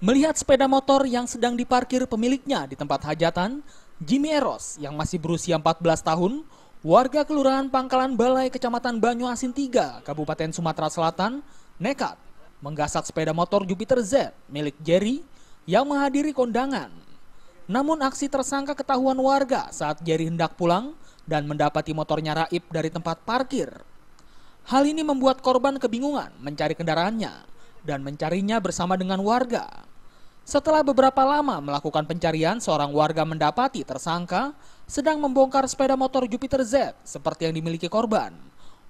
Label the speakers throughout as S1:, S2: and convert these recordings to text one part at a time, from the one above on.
S1: Melihat sepeda motor yang sedang diparkir pemiliknya di tempat hajatan, Jimmy Eros yang masih berusia 14 tahun, warga Kelurahan Pangkalan Balai, Kecamatan Banyuasin 3, Kabupaten Sumatera Selatan, nekat menggasak sepeda motor Jupiter Z milik Jerry yang menghadiri kondangan. Namun aksi tersangka ketahuan warga saat Jerry hendak pulang dan mendapati motornya raib dari tempat parkir. Hal ini membuat korban kebingungan mencari kendaraannya dan mencarinya bersama dengan warga. Setelah beberapa lama melakukan pencarian, seorang warga mendapati tersangka sedang membongkar sepeda motor Jupiter Z seperti yang dimiliki korban.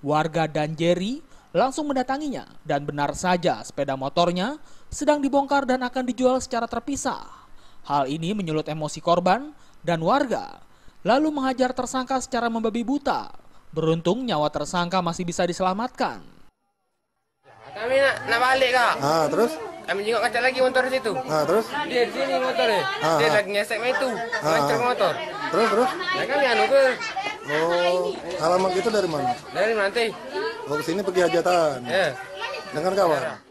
S1: Warga dan Jerry langsung mendatanginya dan benar saja sepeda motornya sedang dibongkar dan akan dijual secara terpisah. Hal ini menyulut emosi korban dan warga, lalu menghajar tersangka secara membabi buta. Beruntung nyawa tersangka masih bisa diselamatkan.
S2: Kami nak balik kak.
S3: Terus?
S2: Kami juga ngacak lagi motor situ.
S3: Terus?
S2: Dia di sini motornya. Dia lagi ngesek itu. Ngacak motor.
S3: Terus?
S2: Nah kami anu ke.
S3: Oh, alamat itu dari mana?
S2: Dari nanti.
S3: Oh, kesini pergi hajatan.
S2: Ya.
S3: Dengan kawan?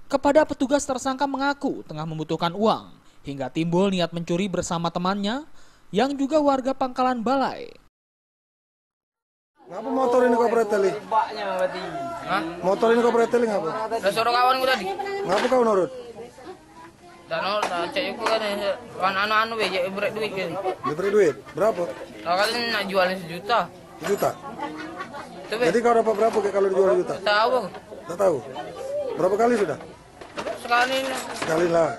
S1: Kepada petugas tersangka mengaku tengah membutuhkan uang hingga timbul niat mencuri bersama temannya yang juga warga Pangkalan Balai.
S3: Ngapa motor ini kau preteli?
S2: Baknya berarti. Hah?
S3: Motor ini kau preteli ngapa?
S2: Udah suruh kawanku tadi.
S3: Ngapa kau nurut?
S2: Dan cek aku kan anu-anu ya beri duit kan.
S3: Diberi duit? Berapa?
S2: Kalau kalian nak jualnya 1 juta.
S3: 1 juta?
S2: Tapi
S3: Jadi kau dapat berapa kayak kalau dijual 1 juta?
S2: tahu aku.
S3: Tak tahu. Berapa kali sudah?
S2: Sekali ini.
S3: Sekali lah.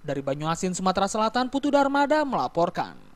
S1: Dari Banyuasin, Sumatera Selatan, Putu Darmada melaporkan.